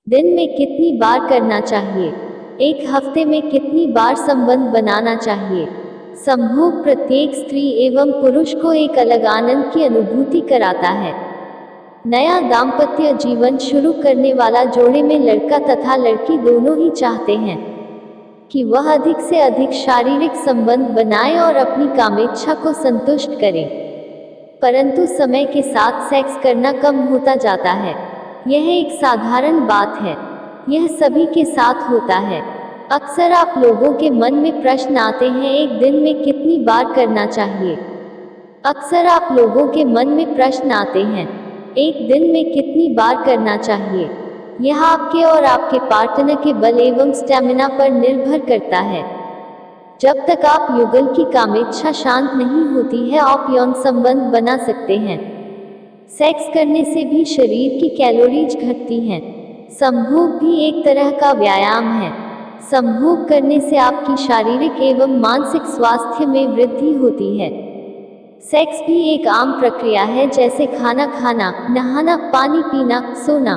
दिन में कितनी बार करना चाहिए? एक हफ्ते में कितनी बार संबंध बनाना चाहिए? संभोग प्रत्येक स्त्री एवं पुरुष को एक अलग आनंद की अनुभूति कराता है। नया दाम्पत्य जीवन शुरू करने वाला जोड़े में लड़का तथा लड़की दोनों ही चाहते हैं कि वह अधिक से अधिक शारीरिक संबंध बनाए और अपनी कामेच्छा को संतुष्ट करे। परंतु समय के साथ सेक्स करना कम होता जाता है। यह एक साधारण बात है। यह सभी के साथ होता है। अक्सर आप लोगों के मन में प्रश्न आते हैं, एक दिन में कितनी बार करना चाहिए? अक्सर आप लोगों के मन में प्रश्न आते हैं, एक दिन में कितनी बार करना चाहिए? यह आपके और आपके पार्टनर के बल एवं स्टेमिना पर निर्भर करता है। जब तक आप युगल की कामेच्छा शांत नहीं होती है, आप यौन संबंध बना सकते हैं। सेक्स करने से भी शरीर की कैलोरीज घटती हैं। संभोग भी एक तरह का व्यायाम है। संभोग करने से आपकी शारीरिक एवं मानसिक स्वास्थ्य में वृद्धि होती है। सेक्स भी एक आम प्रक्रिया है, जैसे खाना खाना, नहाना, पानी पीना, सोना।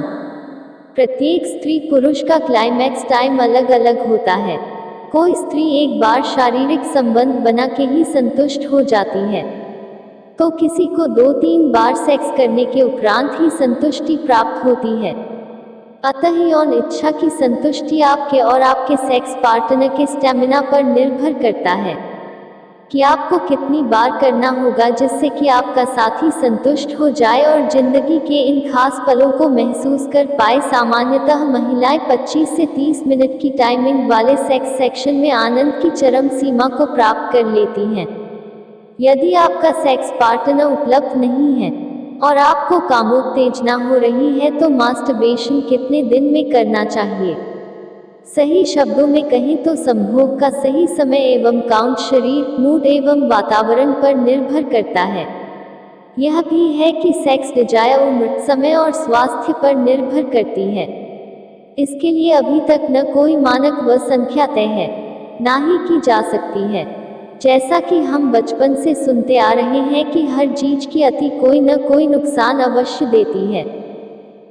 प्रत्येक स्त्री पुरुष का क्लाइमैक्स टाइम अलग अलग होता है। कोई स्त्री एक बार शारीरिक संबंध बना के ही संतुष्ट हो जाती है, तो किसी को 2-3 बार सेक्स करने के उपरांत ही संतुष्टि प्राप्त होती है। अतः यौन इच्छा की संतुष्टि आपके और आपके सेक्स पार्टनर के स्टेमिना पर निर्भर करता है कि आपको कितनी बार करना होगा, जिससे कि आपका साथी संतुष्ट हो जाए और जिंदगी के इन खास पलों को महसूस कर पाए। सामान्यतः महिलाएं 25 से 30 मिनट की टाइमिंग वाले सेक्स सेक्शन में आनंद की चरम सीमा को प्राप्त कर लेती हैं। यदि आपका सेक्स पार्टनर उपलब्ध नहीं है और आपको कामोत्तेजना हो रही है, तो मास्टरबेशन कितने दिन में करना चाहिए? सही शब्दों में कहें तो संभोग का सही समय एवं काउंट शरीर, मूड एवं वातावरण पर निर्भर करता है। यह भी है कि सेक्स डिजायर उम्र, समय और स्वास्थ्य पर निर्भर करती है। इसके लिए अभी तक न कोई मानक व संख्या तय है, ना ही की जा सकती है। जैसा कि हम बचपन से सुनते आ रहे हैं कि हर चीज की अति कोई न कोई नुकसान अवश्य देती है।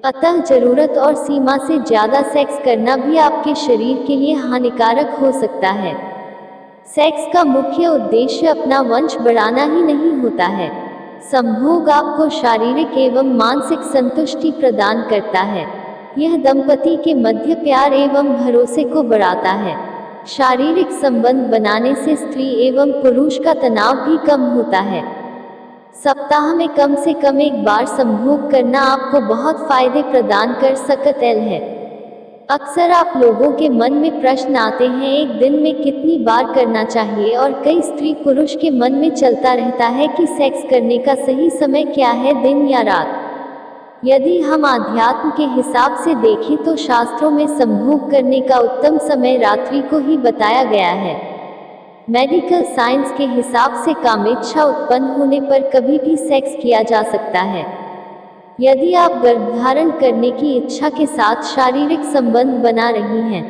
अतः जरूरत और सीमा से ज्यादा सेक्स करना भी आपके शरीर के लिए हानिकारक हो सकता है। सेक्स का मुख्य उद्देश्य अपना वंश बढ़ाना ही नहीं होता है। संभोग आपको शारीरिक एवं मानसिक संतुष्टि प्रदान करता है। यह दंपति के मध्य प्यार एवं भरोसे को बढ़ाता है। शारीरिक संबंध बनाने से स्त्री एवं पुरुष का तनाव भी कम होता है। सप्ताह में कम से कम एक बार संभोग करना आपको बहुत फायदे प्रदान कर सकता है। अक्सर आप लोगों के मन में प्रश्न आते हैं, एक दिन में कितनी बार करना चाहिए? और कई स्त्री पुरुष के मन में चलता रहता है कि सेक्स करने का सही समय क्या है, दिन या रात। यदि हम आध्यात्म के हिसाब से देखें तो शास्त्रों में संभोग करने का उत्तम समय रात्रि को ही बताया गया है। मेडिकल साइंस के हिसाब से कामेच्छा उत्पन्न होने पर कभी भी सेक्स किया जा सकता है। यदि आप गर्भधारण करने की इच्छा के साथ शारीरिक संबंध बना रही हैं,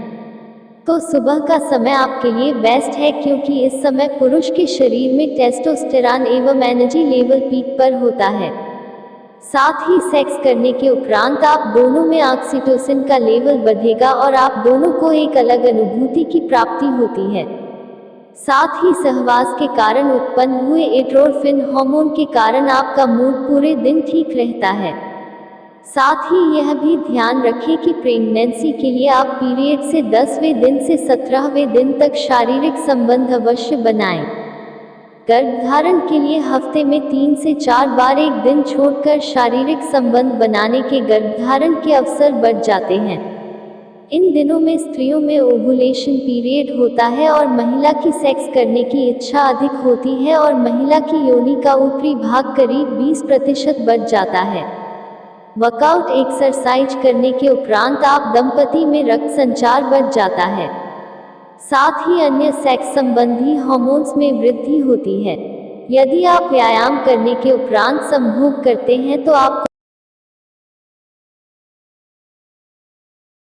तो सुबह का समय आपके लिए बेस्ट है, क्योंकि इस समय पुरुष के शरीर में टेस्टोस्टेरॉन एवं एनर्जी लेवल पीक पर होता है। साथ ही सेक्स करने के उपरांत आप दोनों में ऑक्सीटोसिन का लेवल बढ़ेगा और आप दोनों को एक अलग अनुभूति की प्राप्ति होती है। साथ ही सहवास के कारण उत्पन्न हुए एंडोर्फिन हार्मोन के कारण आपका मूड पूरे दिन ठीक रहता है। साथ ही यह भी ध्यान रखें कि प्रेगनेंसी के लिए आप पीरियड से 10वें दिन से 17वें दिन तक शारीरिक संबंध अवश्य बनाएं। गर्भधारण के लिए हफ्ते में 3 से 4 बार एक दिन छोड़कर शारीरिक संबंध बनाने के गर्भधारण के अवसर बढ़ जाते हैं। इन दिनों में स्त्रियों में ओवुलेशन पीरियड होता है और महिला की सेक्स करने की इच्छा अधिक होती है और महिला की योनि का ऊपरी भाग करीब 20% बढ़ जाता है। वर्कआउट एक्सरसाइज करने के उपरांत आप दंपति में रक्त संचार बढ़ जाता है। साथ ही अन्य सेक्स संबंधी हार्मोन्स में वृद्धि होती है। यदि आप व्यायाम करने के उपरांत संभोग करते हैं तो आप